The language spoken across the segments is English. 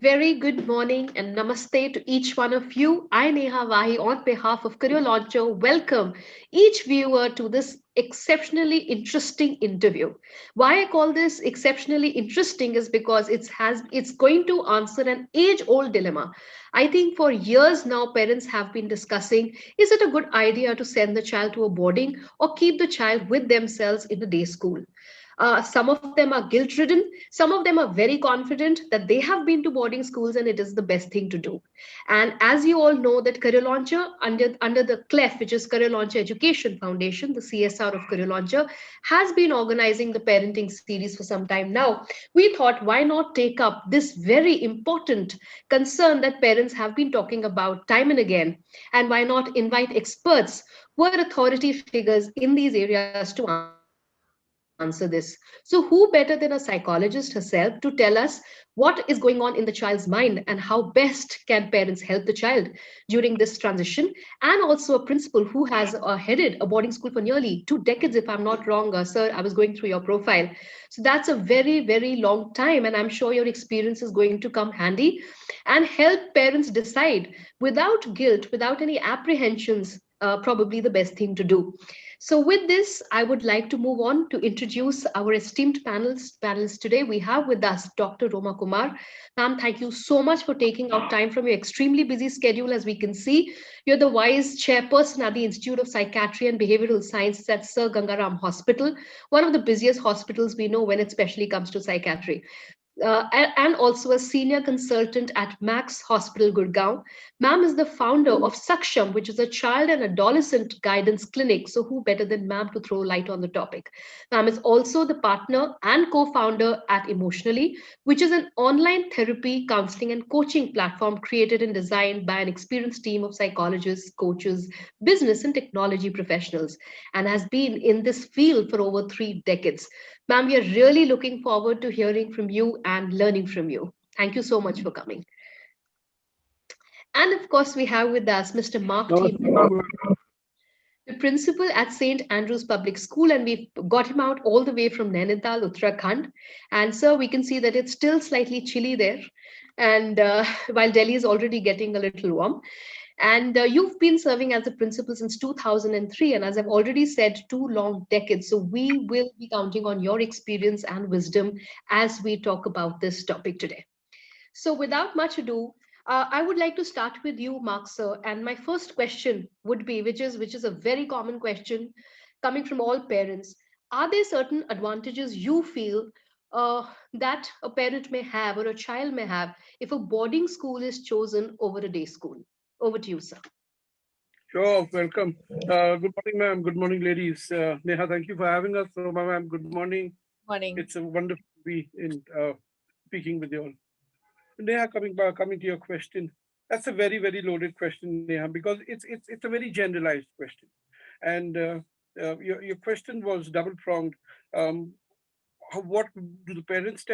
Very good morning and namaste to each one of you. I, Neha Vahi, on behalf of Career Launcher, welcome each viewer to this exceptionally interesting interview. Why I call this exceptionally interesting is because it's going to answer an age-old dilemma. I think for years now, parents have been discussing: is it a good idea to send the child to a boarding or keep the child with themselves in a day school? Some of them are guilt ridden. Some of them are very confident that they have been to boarding schools and it is the best thing to do. And as you all know, that Career Launcher, under the CLEF, which is Career Launcher Education Foundation, the CSR of Career Launcher, has been organizing the parenting series for some time now. We thought, why not take up this very important concern that parents have been talking about time and again? And why not invite experts who are authority figures in these areas to answer this? So, who better than a psychologist herself to tell us what is going on in the child's mind and how best can parents help the child during this transition? And also a principal who has headed a boarding school for nearly 2 decades, if I'm not wrong, sir. I was going through your profile. So, that's a very, very long time, and I'm sure your experience is going to come handy and help parents decide without guilt, without any apprehensions, probably the best thing to do. So, with this, I would like to move on to introduce our esteemed panelists today. We have with us Dr. Roma Kumar. Ma'am, thank you so much for taking out time from your extremely busy schedule. As we can see, you're the vice chairperson at the Institute of Psychiatry and Behavioral Sciences at Sir Gangaram Hospital, one of the busiest hospitals we know when it especially comes to psychiatry, and also a senior consultant at Max Hospital, Gurgaon. Ma'am is the founder of Saksham, which is a child and adolescent guidance clinic. So, who better than Ma'am to throw light on the topic? Ma'am is also the partner and co founder at Emotionally, which is an online therapy, counseling, and coaching platform created and designed by an experienced team of psychologists, coaches, business, and technology professionals, and has been in this field for over 3 decades. Ma'am, we are really looking forward to hearing from you and learning from you. Thank you so much for coming. And of course, we have with us Mr. Mark T. Namaste, ma'am. The principal at St. Andrew's Public School, and we've got him out all the way from Nainital, Uttarakhand. And so we can see that it's still slightly chilly there, and while Delhi is already getting a little warm. And you've been serving as a principal since 2003, and as I've already said, 2 long decades. So we will be counting on your experience and wisdom as we talk about this topic today. So, without much ado, I would like to start with you, Mark, sir. And my first question would be, which is a very common question coming from all parents: are there certain advantages you feel that a parent may have or a child may have if a boarding school is chosen over a day school? Over to you, sir. Sure, welcome. Good morning, ma'am. Good morning, ladies. Neha, thank you for having us. Roma, ma'am, good morning. Morning. It's a wonderful to be in speaking with you all. Neha, coming to your question, that's a very, very loaded question, Neha, because it's a very generalized question, and your question was double pronged. Um, what do the parents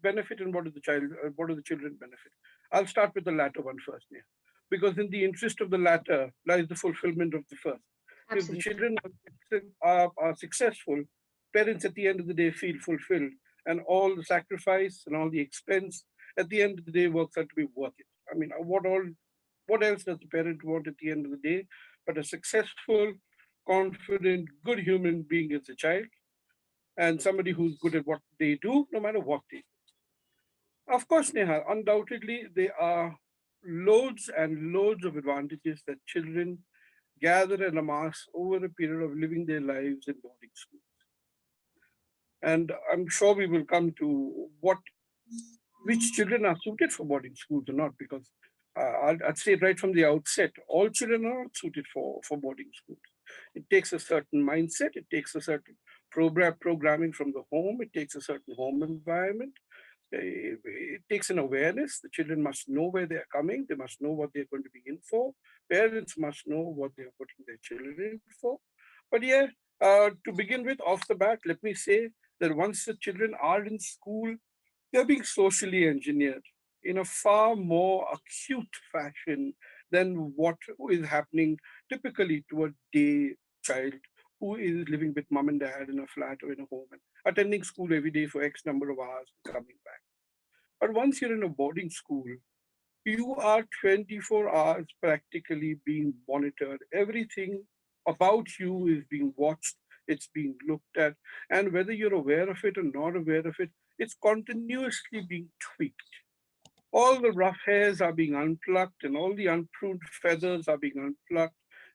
benefit, and what do the children benefit? I'll start with the latter one first, Neha, because in the interest of the latter lies the fulfillment of the first. If the Absolutely. children are successful, parents at the end of the day feel fulfilled, and all the sacrifice and all the expense at the end of the day works out to be worth it. I mean, what else does the parent want at the end of the day but a successful, confident, good human being as a child, and somebody who's good at what they do, no matter what they do. Of course, Neha, undoubtedly, there are loads and loads of advantages that children gather and amass over a period of living their lives in boarding schools. And I'm sure we will come to which children are suited for boarding schools or not, because I'd say right from the outset, all children are not suited for boarding schools. It takes a certain mindset, it takes a certain programming from the home, it takes a certain home environment. It takes an awareness. The children must know where they are coming. They must know what they're going to be in for. Parents must know what they're putting their children in for. But yeah, to begin with, off the bat, let me say that once the children are in school, they're being socially engineered in a far more acute fashion than what is happening typically to a day child who is living with mom and dad in a flat or in a home and attending school every day for X number of hours and coming back. But once you're in a boarding school, you are 24 hours practically being monitored. Everything about you is being watched, it's being looked at, and whether you're aware of it or not aware of it, it's continuously being tweaked. All the rough hairs are being unplucked and all the unpruned feathers are being unplucked,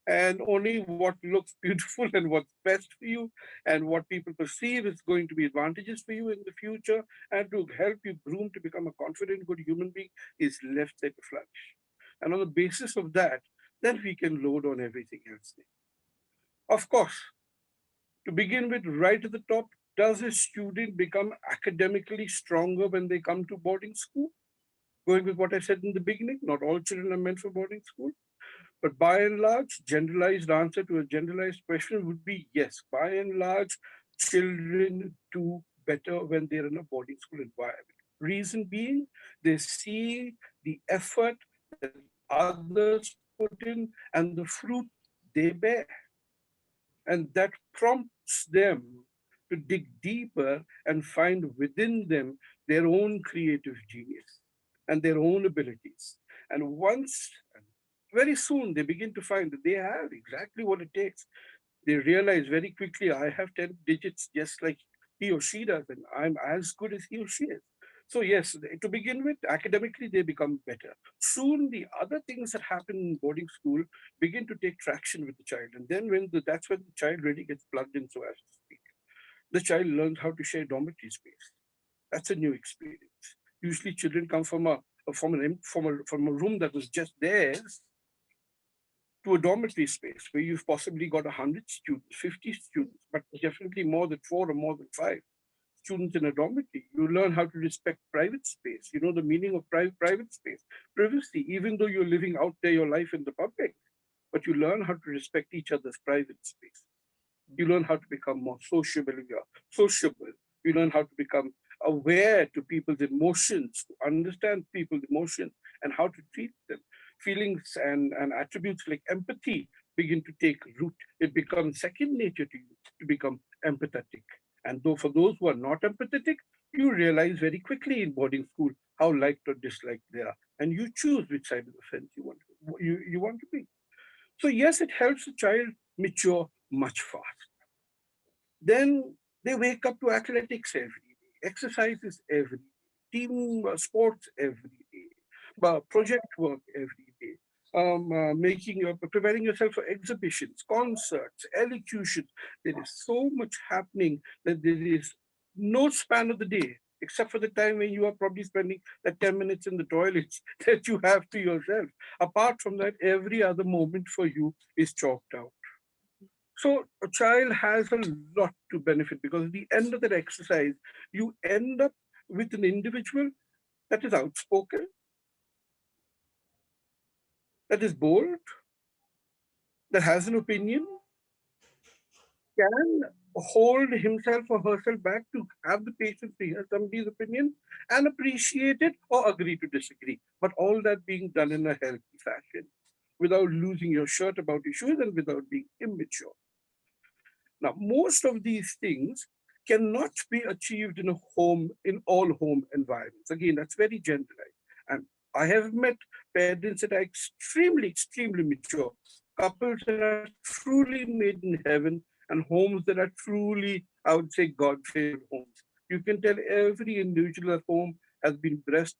and only what looks beautiful and what's best for you and what people perceive is going to be advantages for you in the future and to help you groom to become a confident good human being is left there to flourish. And on the basis of that, then we can load on everything else. Of course, to begin with, right at the top, does a student become academically stronger when they come to boarding school? Going with what I said in the beginning, not all children are meant for boarding school. But by and large, generalized answer to a generalized question would be yes. By and large, children do better when they're in a boarding school environment. Reason being, they see the effort that others put in and the fruit they bear. And that prompts them to dig deeper and find within them their own creative genius and their own abilities. And once, very soon, they begin to find that they have exactly what it takes. They realize very quickly, I have 10 digits just like he or she does, and I'm as good as he or she is. So, yes, to begin with, academically, they become better. Soon, the other things that happen in boarding school begin to take traction with the child. And then that's when the child really gets plugged in, so as to speak. The child learns how to share dormitory space. That's a new experience. Usually, children come from a room that was just theirs to a dormitory space where you've possibly got 100 students, 50 students, but definitely more than four or more than five students in a dormitory. You learn how to respect private space. You know the meaning of private space, privacy, even though you're living out there your life in the public, but you learn how to respect each other's private space. You learn how to become more sociable. You learn how to become aware to people's emotions, to understand people's emotions and how to treat them. Feelings and attributes like empathy begin to take root. It becomes second nature to you to become empathetic. And though for those who are not empathetic, you realize very quickly in boarding school how liked or disliked they are. And you choose which side of the fence you want to be. So yes, it helps the child mature much faster. Then they wake up to athletics every day, exercises every day, team sports every day, project work every day, preparing yourself for exhibitions, concerts, elocutions. There is so much happening that there is no span of the day except for the time when you are probably spending that 10 minutes in the toilets that you have to yourself. Apart from that, every other moment for you is chalked out. So a child has a lot to benefit because at the end of that exercise, you end up with an individual that is outspoken, that is bold, that has an opinion, can hold himself or herself back to have the patience to hear somebody's opinion and appreciate it or agree to disagree. But all that being done in a healthy fashion without losing your shirt about issues and without being immature. Now, most of these things cannot be achieved in a home, in all home environments. Again, that's very generalized. And I have met parents that are extremely mature, couples that are truly made in heaven, and homes that are truly, I would say, God-favored homes. You can tell every individual at home has been blessed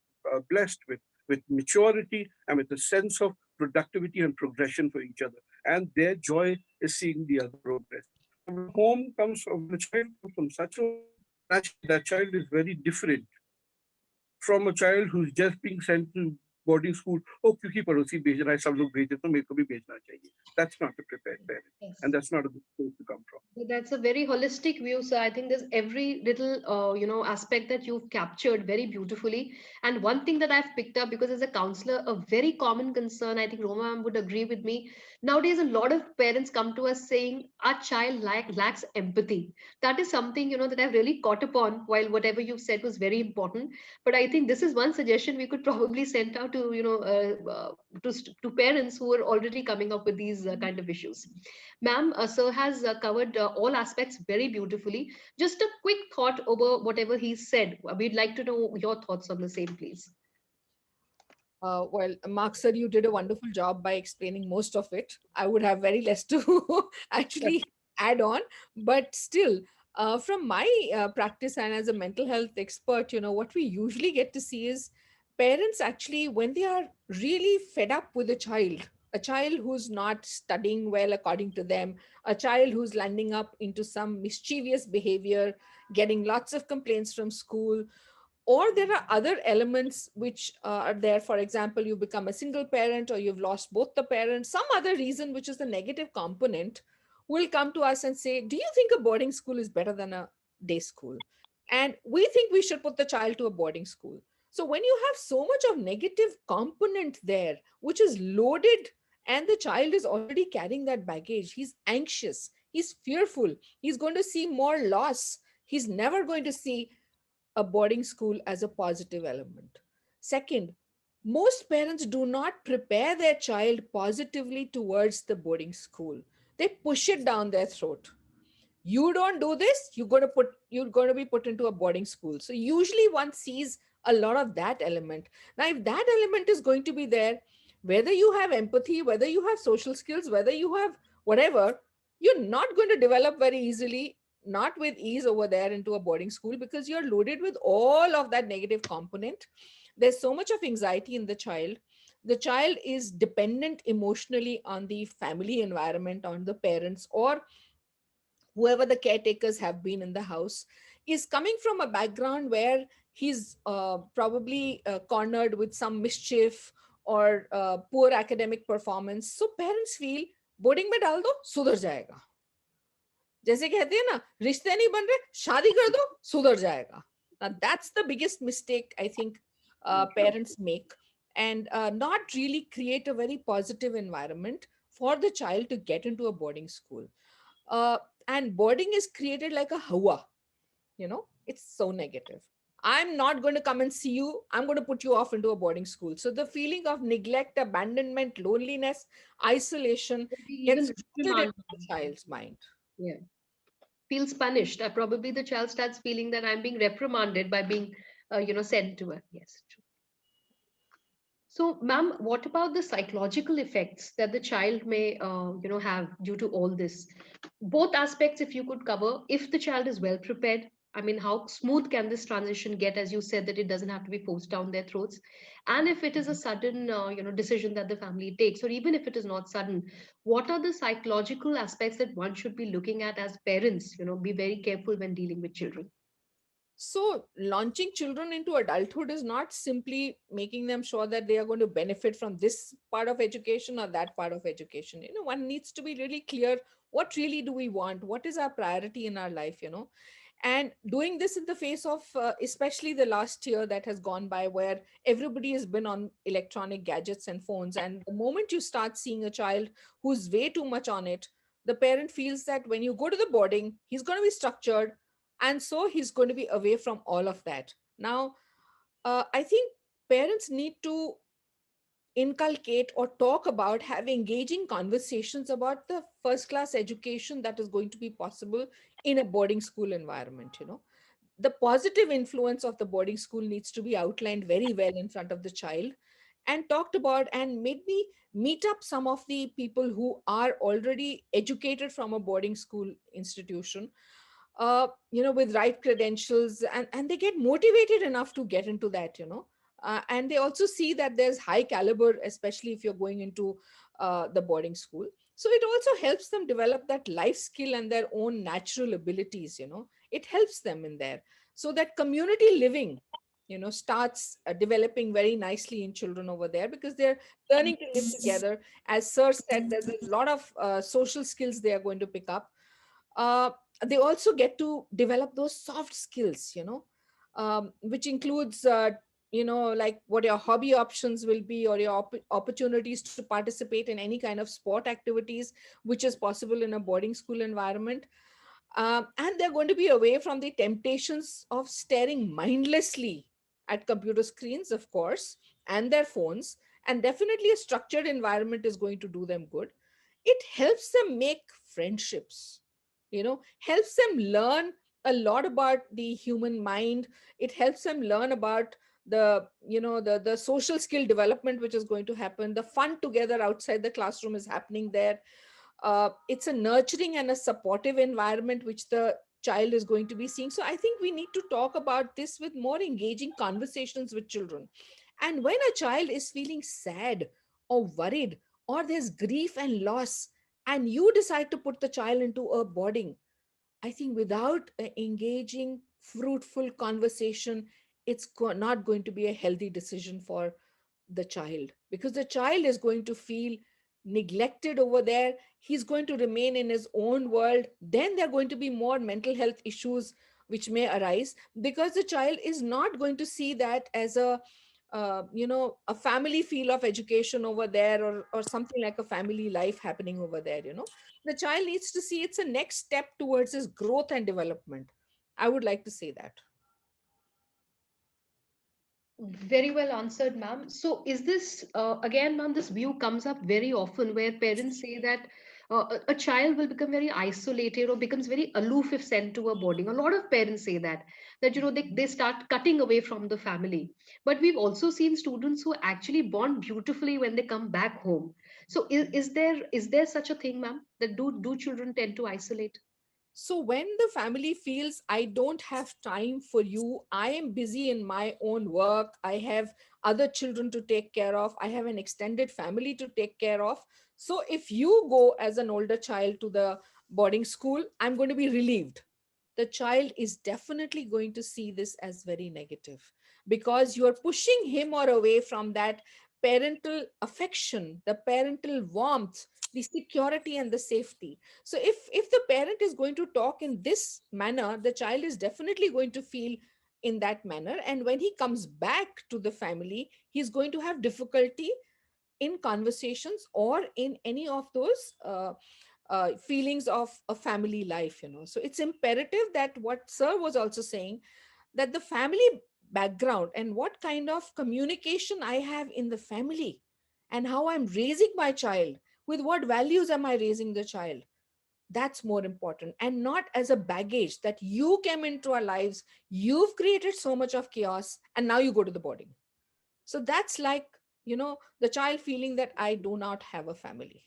with maturity and with a sense of productivity and progression for each other. And their joy is seeing the other progress. So when a child comes from such a home, naturally that child is very different from a child who's just being sent to boarding school. Oh, क्योंकि पड़ोसी भेज रहा है, सब लोग भेज रहे तो मेरे को भी भेजना चाहिए. That's not a prepared parent, and Yes. that's not a good place to come from. That's a very holistic view. So I think there's every little, aspect that you've captured very beautifully. And one thing that I've picked up, because as a counselor, a very common concern, I think Roma ma'am would agree with me. Nowadays, a lot of parents come to us saying our child lacks empathy. That is something, that I've really caught upon while whatever you said was very important. But I think this is one suggestion we could probably send out to to to parents who are already coming up with these kind of issues. Ma'am, sir has covered all aspects very beautifully. Just a quick thought over whatever he said. We'd like to know your thoughts on the same, please. Well, Mark sir, you did a wonderful job by explaining most of it. I would have very less to actually add on, but still, from my practice and as a mental health expert, what we usually get to see is parents actually, when they are really fed up with a child who's not studying well according to them, a child who's landing up into some mischievous behavior, getting lots of complaints from school, or there are other elements which are there. For example, you become a single parent or you've lost both the parents, some other reason which is the negative component, will come to us and say, do you think a boarding school is better than a day school? And we think we should put the child to a boarding school. So when you have so much of negative component there which is loaded, and the child is already carrying that baggage, he's anxious, he's fearful, he's going to see more loss, he's never going to see a boarding school as a positive element. Second, most parents do not prepare their child positively towards the boarding school. They push it down their throat. You don't do this, you're going to be put into a boarding school. So usually one sees a lot of that element. Now, if that element is going to be there, whether you have empathy, whether you have social skills, whether you have whatever, you're not going to develop very easily, not with ease over there into a boarding school, because you're loaded with all of that negative component. There's so much of anxiety in the child. The child is dependent emotionally on the family environment, on the parents, or whoever the caretakers have been in the house. Is coming from a background where he's probably cornered with some mischief or poor academic performance. So parents feel boarding में डाल दो सुधर जाएगा, जैसे कहते हैं ना रिश्ते नहीं बन रहे शादी कर दो सुधर जाएगा. Now that's the biggest mistake I think parents make, and not really create a very positive environment for the child to get into a boarding school. uh, and boarding is created like a hawa, it's so negative. I'm not going to come and see you, I'm going to put you off into a boarding school. So the feeling of neglect, abandonment, loneliness, isolation Maybe gets even rooted reprimand. into the child's mind. Yeah. Feels punished. Probably the child starts feeling that I'm being reprimanded by being, sent to her. Yes, true. So, ma'am, what about the psychological effects that the child may, have due to all this? Both aspects, if you could cover, if the child is well prepared. I mean, how smooth can this transition get? As you said, that it doesn't have to be forced down their throats. And if it is a sudden, decision that the family takes, or even if it is not sudden, what are the psychological aspects that one should be looking at as parents? Be very careful when dealing with children. So, launching children into adulthood is not simply making them sure that they are going to benefit from this part of education or that part of education. One needs to be really clear, what really do we want? What is our priority in our life? And doing this in the face of, especially the last year that has gone by, where everybody has been on electronic gadgets and phones. And the moment you start seeing a child who's way too much on it, the parent feels that when you go to the boarding, he's going to be structured, and so he's going to be away from all of that. Now, I think parents need to inculcate or talk about, have engaging conversations about the first class education that is going to be possible in a boarding school environment. The positive influence of the boarding school needs to be outlined very well in front of the child and talked about, and maybe meet up some of the people who are already educated from a boarding school institution, with right credentials, and they get motivated enough to get into that. And they also see that there's high caliber, especially if you're going into the boarding school. So it also helps them develop that life skill and their own natural abilities. It helps them in there, so that community living starts developing very nicely in children over there, because they're learning to live together. As sir said, there's a lot of social skills they are going to pick up. uh, they also get to develop those soft skills, which includes like what your hobby options will be, or your opportunities to participate in any kind of sport activities which is possible in a boarding school environment. And they're going to be away from the temptations of staring mindlessly at computer screens, of course, and their phones, and definitely a structured environment is going to do them good. It helps them make friendships, helps them learn a lot about the human mind. It helps them learn about the social skill development which is going to happen. The fun together outside the classroom is happening there. It's a nurturing and a supportive environment which the child is going to be seeing. So I think we need to talk about this with more engaging conversations with children. And when a child is feeling sad or worried, or there's grief and loss, and you decide to put the child into a boarding, I think without engaging, fruitful conversation, not going to be a healthy decision for the child, because the child is going to feel neglected over there. He's going to remain in his own world. Then there are going to be more mental health issues which may arise, because the child is not going to see that as a family feel of education over there, or something like a family life happening over there. The child needs to see it's a next step towards his growth and development. I would like to say that. Very well answered, ma'am. So, is this again, ma'am? This view comes up very often where parents say that a child will become very isolated or becomes very aloof if sent to a boarding. A lot of parents say that they start cutting away from the family. But we've also seen students who actually bond beautifully when they come back home. So, is there such a thing, ma'am? That do children tend to isolate? So when the family feels, I don't have time for you, I am busy in my own work, I have other children to take care of, I have an extended family to take care of. So if you go as an older child to the boarding school, I'm going to be relieved. The child is definitely going to see this as very negative, because you are pushing him or away from that parental affection, the parental warmth, the security and the safety. So if the parent is going to talk in this manner, the child is definitely going to feel in that manner, and when he comes back to the family, he's going to have difficulty in conversations or in any of those feelings of a family life. So it's imperative that what sir was also saying, that the family background and what kind of communication I have in the family, and how I'm raising my child, with what values am I raising the child, that's more important, and not as a baggage that you came into our lives, you've created so much of chaos, and now you go to the boarding. So that's like, the child feeling that I do not have a family.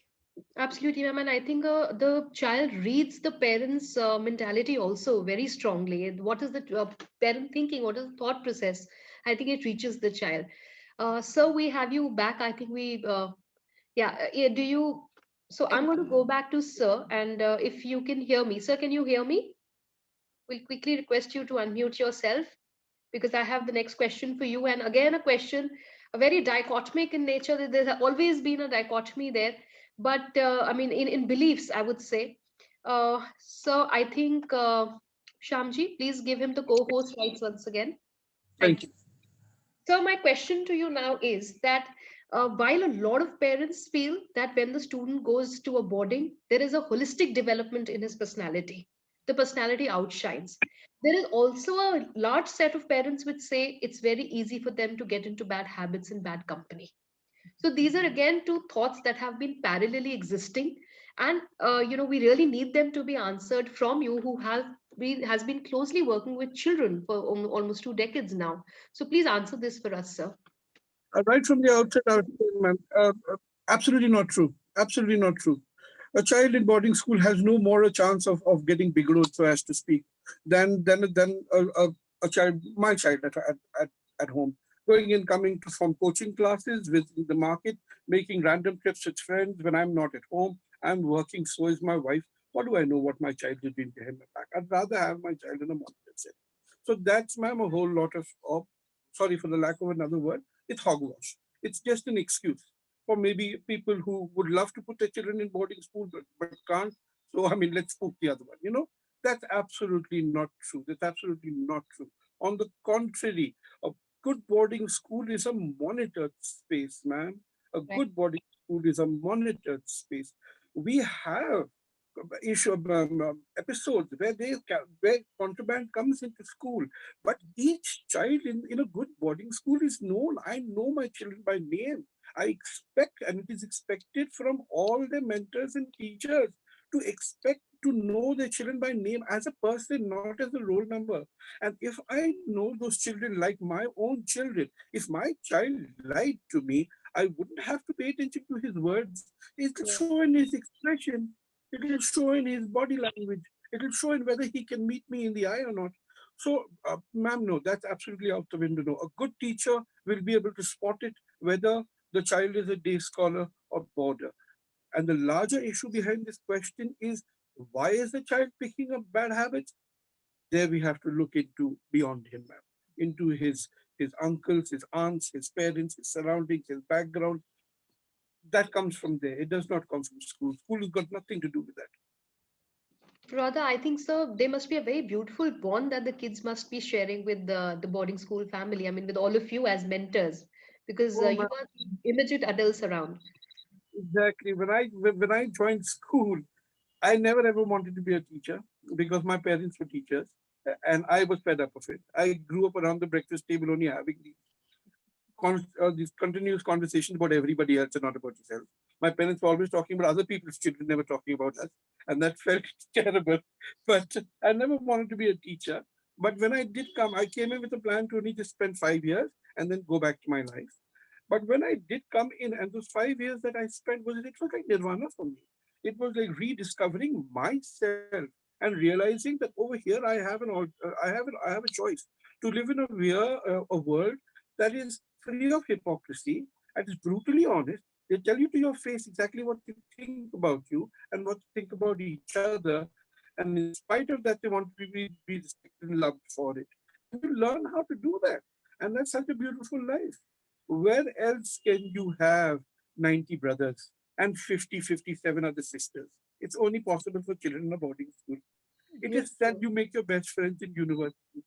Absolutely, ma'am. And I think the child reads the parents' mentality also very strongly. And what is the parent thinking? What is the thought process? I think it reaches the child. So we have you back. I think yeah, do you? So I'm going to go back to Sir. And if you can hear me, Sir, can you hear me? We'll quickly request you to unmute yourself because I have the next question for you. And again, a question, a very dichotomic in nature. There's always been a dichotomy there. But I mean, in beliefs, I would say. So I think, Shamji, please give him the co host rights once again. Thank Thank you. you. So, my question to you now is that while a lot of parents feel that when the student goes to a boarding, there is a holistic development in his personality, the personality outshines. There is also a large set of parents which say it's very easy for them to get into bad habits and bad company. So these are again two thoughts that have been parallelly existing, and we really need them to be answered from you, who has been closely working with children for almost 2 decades now. So please answer this for us, sir. Right from the outset, I was saying, man, absolutely not true. Absolutely not true. A child in boarding school has no more a chance of getting bigelow, so as to speak, than a child, my child at home, going and coming from coaching classes, visiting the market, making random trips with friends when I'm not at home. I'm working, so is my wife. What do I know what my child is doing behind my back? I'd rather have my child in a monitor setting. So that's, ma'am, a whole lot of sorry for the lack of another word, it's hogwash. It's just an excuse for maybe people who would love to put their children in boarding school but can't. So, I mean, let's spook the other one. That's absolutely not true. That's absolutely not true. On the contrary, a good boarding school is a monitored space, man. A Right. good boarding school is a monitored space. We have issue episodes where where contraband comes into school, but each child in a good boarding school is known. I know my children by name. I expect, and it is expected from all the mentors and teachers to expect to know their children by name as a person, not as a roll number. And if I know those children like my own children, if my child lied to me, I wouldn't have to pay attention to his words. It'll Yeah. show in his expression. It'll show in his body language. It'll show in whether he can meet me in the eye or not. So, ma'am, no, that's absolutely out the window. No, a good teacher will be able to spot it whether the child is a day scholar or boarder. And the larger issue behind this question is, why is the child picking up bad habits? There we have to look into beyond him, ma'am, into his uncles, his aunts, his parents, his surroundings, his background. That comes from there. It does not come from school. School has got nothing to do with that. Rather, I think so. There must be a very beautiful bond that the kids must be sharing with the boarding school family. I mean, with all of you as mentors, because Oh, you are the immediate adults around. exactly. When I joined school, I never ever wanted to be a teacher because my parents were teachers, and I was fed up of it. I grew up around the breakfast table only having these continuous conversations about everybody else and not about yourself. My parents were always talking about other people's children, never talking about us, and that felt terrible. But I never wanted to be a teacher. But when I did come, I came in with a plan to only just spend 5 years and then go back to my life. But when I did come in, and those 5 years that I spent it was like nirvana for me. It was like rediscovering myself and realizing that over here I have a choice to live in a world that is free of hypocrisy and is brutally honest. They tell you to your face exactly what they think about you and what they think about each other. And in spite of that, they want to be respected and loved for it. And you learn how to do that. And that's such a beautiful life. Where else can you have 90 brothers and 57 other sisters? It's only possible for children in a boarding school. It is said Beautiful. you make your best friends in university.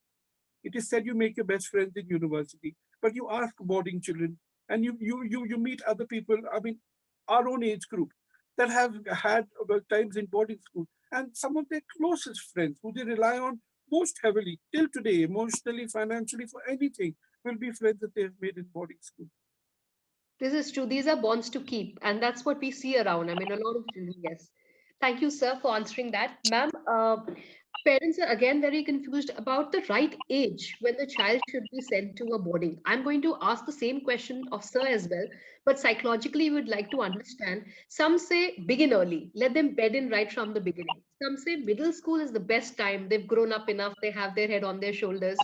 It is said you make your best friends in university, but you ask boarding children and you meet other people, I mean, our own age group that have had times in boarding school, and some of their closest friends who they rely on most heavily till today, emotionally, financially, for anything, will be friends that they have made in boarding school. This is true. These are bonds to keep, and that's what we see around. I mean, a lot of children, yes. Thank you, sir, for answering that. Ma'am, parents are again very confused about the right age when the child should be sent to a boarding. I'm going to ask the same question of sir as well, but psychologically, we would like to understand. Some say begin early, let them bed in right from the beginning. Some say middle school is the best time. They've grown up enough, they have their head on their shoulders.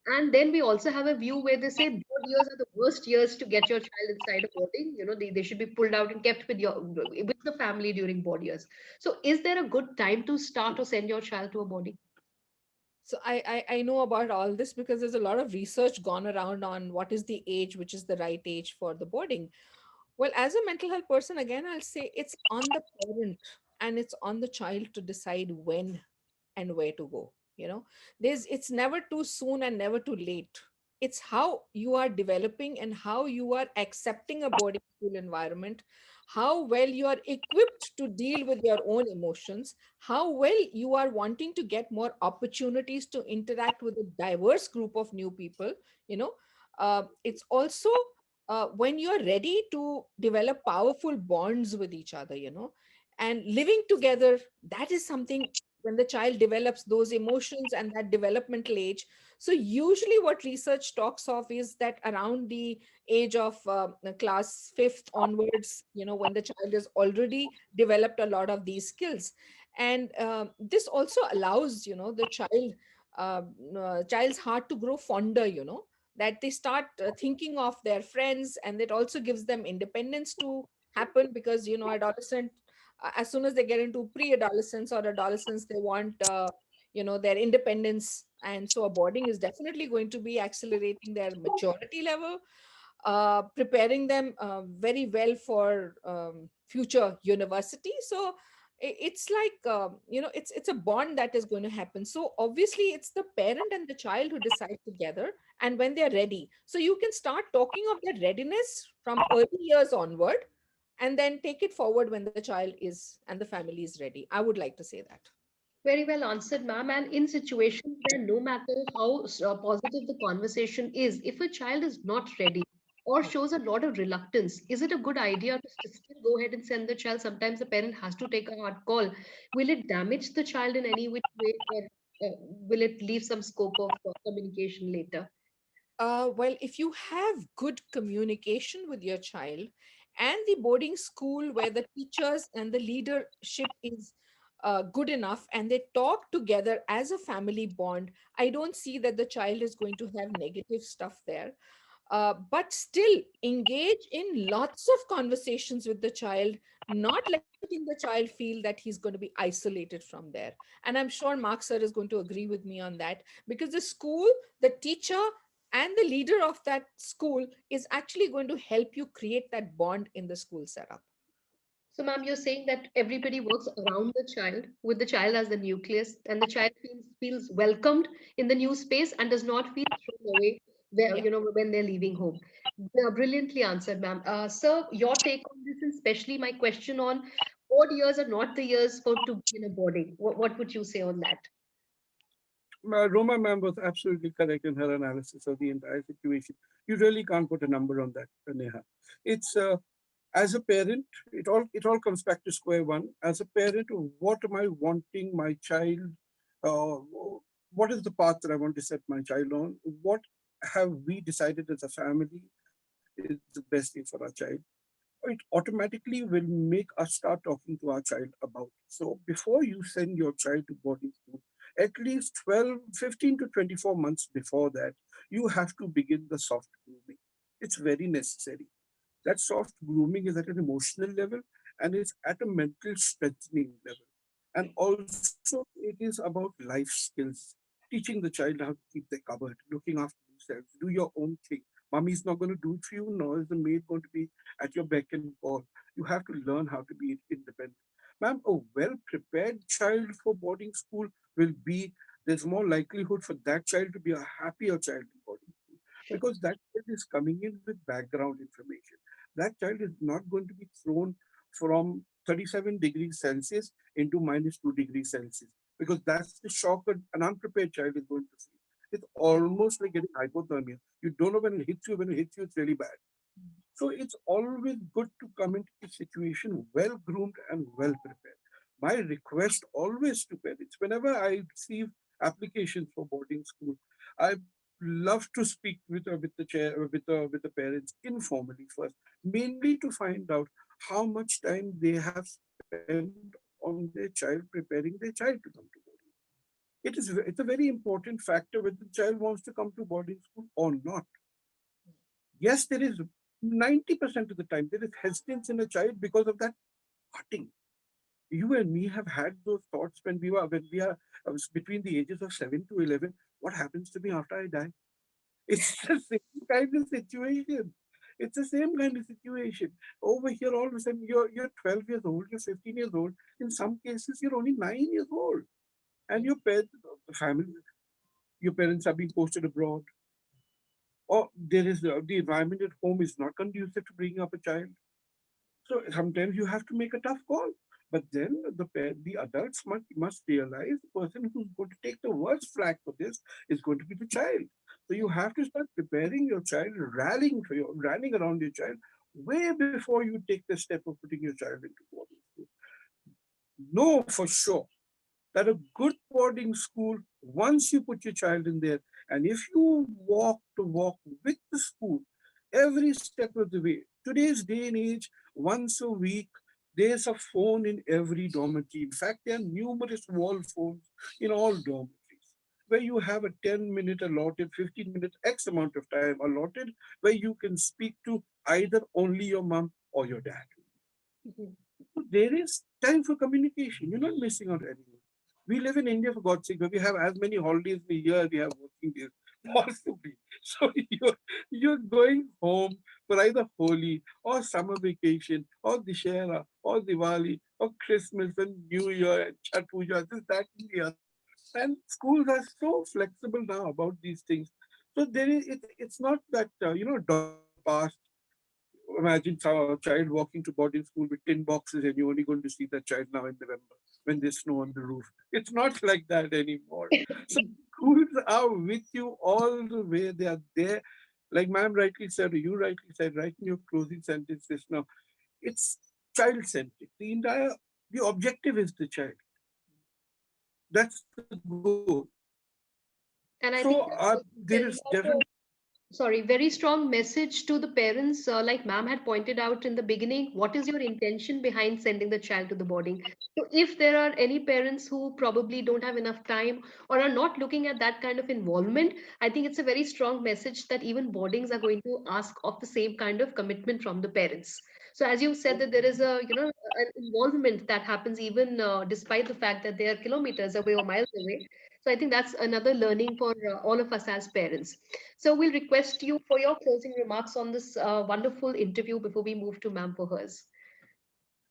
And then we also have a view where they say board years are the worst years to get your child inside a boarding. You know, they should be pulled out and kept with the family during board years. So is there a good time to start or send your child to a boarding? So I know about all this because there's a lot of research gone around on what is the age which is the right age for the boarding. Well, as a mental health person, again, I'll say it's on the parent and it's on the child to decide when and where to go. You know, it's never too soon and never too late. It's how you are developing and how you are accepting a boarding school environment, how well you are equipped to deal with your own emotions, how well you are wanting to get more opportunities to interact with a diverse group of new people. You know, it's also when you're ready to develop powerful bonds with each other, you know, and living together. That is something when the child develops those emotions and that developmental age. So usually what research talks of is that around the age of class 5th onwards, you know, when the child has already developed a lot of these skills. And this also allows, you know, the uh, child's heart to grow fonder, you know, that they start thinking of their friends, and it also gives them independence to happen because, you know, adolescent, as soon as they get into pre-adolescence or adolescence, they want you know, their independence. And so a boarding is definitely going to be accelerating their maturity level, preparing them very well for future university. So it's like, you know, it's a bond that is going to happen. So obviously it's the parent and the child who decide together and when they're ready. So you can start talking of their readiness from early years onward, and then take it forward when the child is and the family is ready. I would like to say that. Very well answered, ma'am. And in situations where no matter how positive the conversation is, if a child is not ready or shows a lot of reluctance, is it a good idea to still go ahead and send the child? Sometimes the parent has to take a hard call. Will it damage the child in any which way, or will it leave some scope of communication later? Well, if you have good communication with your child and the boarding school where the teachers and the leadership is good enough and they talk together as a family bond, I don't see that the child is going to have negative stuff there. But still engage in lots of conversations with the child, not letting the child feel that he's going to be isolated from there. And I'm sure Mark sir is going to agree with me on that, because the school, the teacher, and the leader of that school is actually going to help you create that bond in the school setup. So, ma'am, you're saying that everybody works around the child, with the child as the nucleus, and the child feels welcomed in the new space and does not feel thrown away where, Yeah. when they're leaving home. Yeah, brilliantly answered, ma'am. Sir, your take on this, and especially my question on odd years are not the years for to be in a boarding. What would you say on that? Roma ma'am was absolutely correct in her analysis of the entire situation. You really can't put a number on that, Neha. It's as a parent, it all comes back to square one. As a parent, what am I wanting my child? Uh, what is the path that I want to set my child on? What have we decided as a family is the best thing for our child? It automatically will make us start talking to our child about. So before you send your child to boarding school, at least 12, 15 to 24 months before that, you have to begin the soft grooming. It's very necessary. That soft grooming is at an emotional level and it's at a mental strengthening level. And also, it is about life skills, teaching the child how to keep their cupboard, looking after themselves, do your own thing. Mommy is not going to do it for you, nor is the maid going to be at your beck and call. You have to learn how to be independent. Ma'am, a well prepared child for boarding school will be, there's more likelihood for that child to be a happier child in boarding school Sure. because that child is coming in with background information. That child is not going to be thrown from 37 degrees Celsius into minus 2 degrees Celsius because that's the shock an unprepared child is going to feel. It's Yeah. almost like getting hypothermia. You don't know when it hits you. When it hits you, it's really bad. So it's always good to come into the situation well groomed and well prepared. My request always to parents, whenever I receive applications for boarding school, I love to speak with the chair with the parents informally first, mainly to find out how much time they have spent on their child preparing their child to come to boarding. It's a very important factor whether the child wants to come to boarding school or not. Yes, there is 90% of the time there is hesitance in a child because of that parting. You and me have had those thoughts when we are between the ages of 7 to 11. What happens to me after I die? It's the same kind of situation. It's the same kind of situation. Over here, all of a sudden, you're 12 years old, you're 15 years old. In some cases, you're only 9 years old, and your parents, family, your parents are being posted abroad, or there is the environment at home is not conducive to bringing up a child. So sometimes you have to make a tough call. But then the adults must realize the person who's going to take the worst flag for this is going to be the child. So you have to start preparing your child, rallying around your child way before you take the step of putting your child into boarding school. Know for sure that a good boarding school, once you put your child in there, and if you walk the walk with the school every step of the way, today's day and age, once a week, there's a phone in every dormitory. In fact, there are numerous wall phones in all dormitories where you have a 10-minute allotted, 15-minute X amount of time allotted, where you can speak to either only your mom or your dad. Mhm. So there is time for communication. You're not missing out anything. We live in India, for God's sake, where we have as many holidays in a year we have working days, possibly. So you're going home for either Holi or summer vacation or Dishera or Diwali or Christmas and New Year and Chhat Puja, this, that, and the other. And schools are so flexible now about these things. So there is it's not that dog days are past imagine a child walking to boarding school with tin boxes, and you're only going to see that child now in November when there's snow on the roof. It's not like that anymore. So schools are with you all the way. They are there. Like ma'am rightly said, or you rightly said, right in your closing sentence just now, it's child-centric. The objective is the child. That's the goal. And I So think that also there is sends out definitely. sorry, very strong message to the parents. Like ma'am had pointed out in the beginning, what is your intention behind sending the child to the boarding? So, if there are any parents who probably don't have enough time or are not looking at that kind of involvement, I think it's a very strong message that even boardings are going to ask of the same kind of commitment from the parents. So, as you said, that there is a an involvement that happens even despite the fact that they are kilometers away or miles away. So, I think that's another learning for all of us as parents. So we'll request you for your closing remarks on this wonderful interview before we move to ma'am for hers.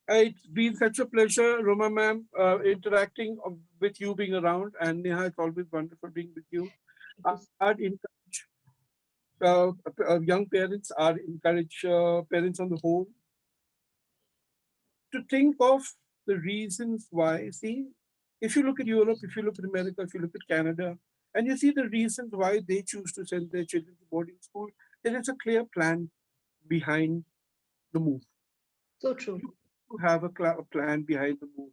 It's been such a pleasure, Roma ma'am, interacting with you being around. And Neha, it's always wonderful being with you. Thank you. I'd encourage young parents, I'd encourage parents on the whole to think of the reasons why. See, if you look at Europe, if you look at America, if you look at Canada, and you see the reasons why they choose to send their children to boarding school, there is a clear plan behind the move. So true. You have a plan behind the move.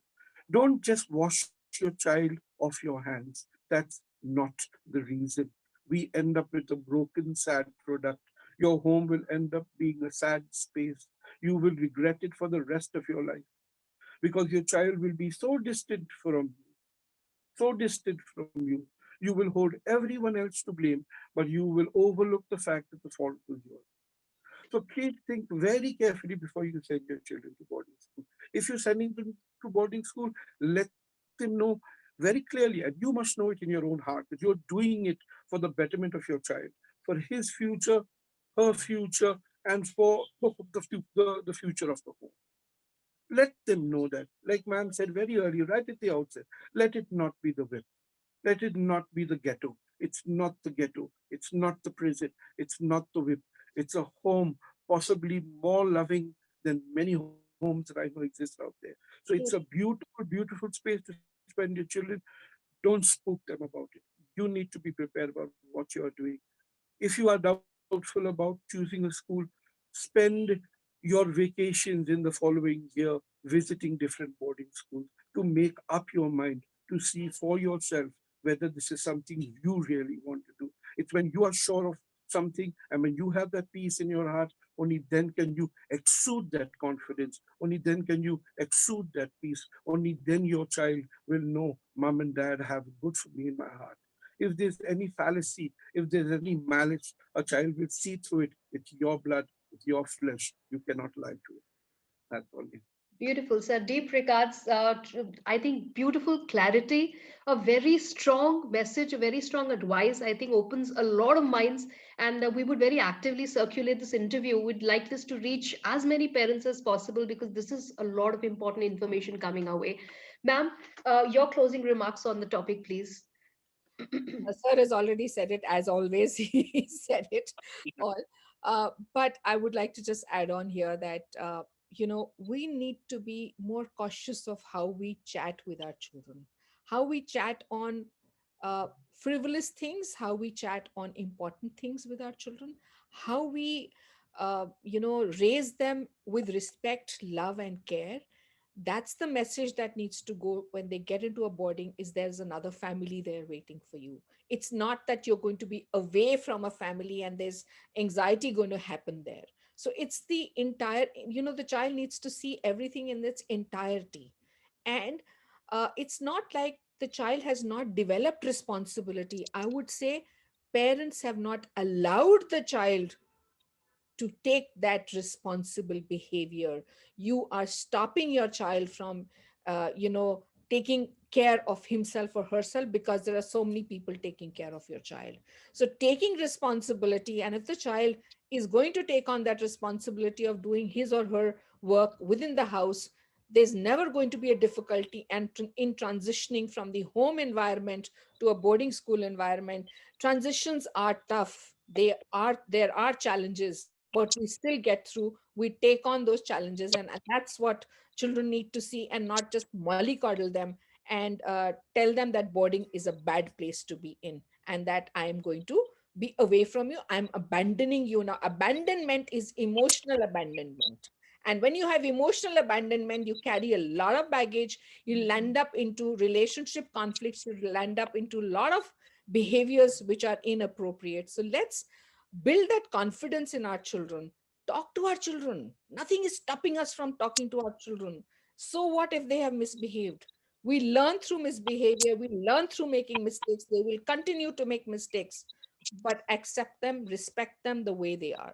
Don't just wash your child off your hands. That's not the reason. We end up with a broken, sad product. Your home will end up being a sad space. You will regret it for the rest of your life because your child will be so distant from you, so distant from you. You will hold everyone else to blame, but you will overlook the fact that the fault was yours. So please think very carefully before you send your children to boarding school. If you're sending them to boarding school, let them know very clearly, and you must know it in your own heart, that you're doing it for the betterment of your child, for his future, her future, and for the future of the home. Let them know that. Like ma'am said very early, right at the outset, let it not be the whip. Let it not be the ghetto. It's not the ghetto. It's not the prison. It's not the whip. It's a home, possibly more loving than many homes that I know exist out there. So it's a beautiful, beautiful space to spend your children. Don't spook them about it. You need to be prepared about what you are doing. If you are doubtful about choosing a school, spend your vacations in the following year visiting different boarding schools to make up your mind to see for yourself whether this is something you really want to do. It's when you are sure of something and when you have that peace in your heart, only then can you exude that confidence. Only then can you exude that peace. Only then your child will know mom and dad have good for me in my heart. If there's any fallacy, if there's any malice, a child will see through it. It's your blood, it's your flesh. You cannot lie to it. That's all. Beautiful, sir. Deep regards. I think beautiful clarity, a very strong message, a very strong advice. I think opens a lot of minds, and we would very actively circulate this interview. We'd like this to reach as many parents as possible because this is a lot of important information coming our way. Ma'am, your closing remarks on the topic, please. Sir has already said it, as always. He said it all. But I would like to just add on here that, we need to be more cautious of how we chat with our children, how we chat on frivolous things, how we chat on important things with our children, how we, raise them with respect, love, and care. That's the message that needs to go when they get into a boarding, is there's another family there waiting for you. It's not that you're going to be away from a family and there's anxiety going to happen there. So it's the entire, the child needs to see everything in its entirety. And it's not like the child has not developed responsibility. I would say parents have not allowed the child to take that responsible behavior. You are stopping your child from taking care of himself or herself because there are so many people taking care of your child. So taking responsibility, and if the child is going to take on that responsibility of doing his or her work within the house, there's never going to be a difficulty. And in transitioning from the home environment to a boarding school environment, transitions are tough. There are challenges, but we still get through. We take on those challenges, and that's what children need to see, and not just mollycoddle them and tell them that boarding is a bad place to be in, and that I am going to be away from you. I'm abandoning you now. Abandonment is emotional abandonment. And when you have emotional abandonment, you carry a lot of baggage. You land up into relationship conflicts. You land up into a lot of behaviors which are inappropriate. So let's build that confidence in our children. Talk to our children. Nothing is stopping us from talking to our children. So what if they have misbehaved? We learn through misbehavior. We learn through making mistakes. They will continue to make mistakes, but accept them, respect them the way they are.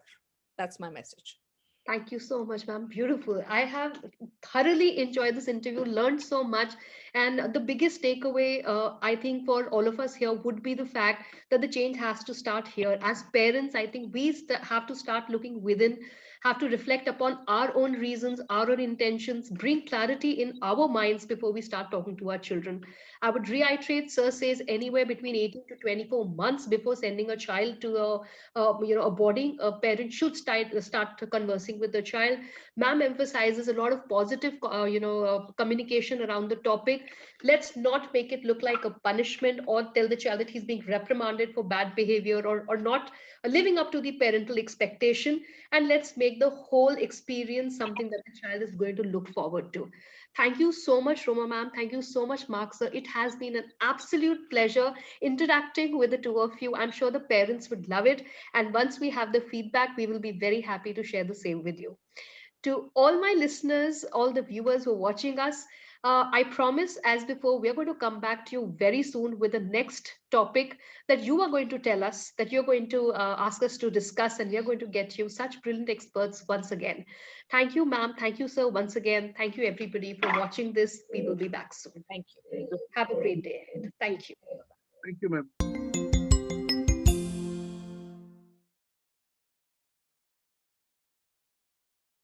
That's my message. Thank you so much, ma'am. Beautiful. I have thoroughly enjoyed this interview, learned so much. And the biggest takeaway, I think, for all of us here would be the fact that the change has to start here. As parents, I think we have to start looking within, have to reflect upon our own reasons, our own intentions, bring clarity in our minds before we start talking to our children. I would reiterate, sir says anywhere between 18 to 24 months before sending a child to a boarding, a parent should start conversing with the child. Ma'am emphasizes a lot of positive communication around the topic. Let's not make it look like a punishment or tell the child that he's being reprimanded for bad behavior, or not living up to the parental expectation. And let's make the whole experience something that the child is going to look forward to. Thank you so much, Roma ma'am. Thank you so much, Mark sir. It has been an absolute pleasure interacting with the two of you. I'm sure the parents would love it. And once we have the feedback, we will be very happy to share the same with you. To all my listeners, all the viewers who are watching us, I promise, as before, we're going to come back to you very soon with the next topic that you are going to tell us, that you're going to ask us to discuss, and we're going to get you such brilliant experts once again. Thank you, ma'am. Thank you, sir, once again. Thank you, everybody, for watching this. We will be back soon. Thank you. Have a great day ahead. Thank you. Thank you, ma'am.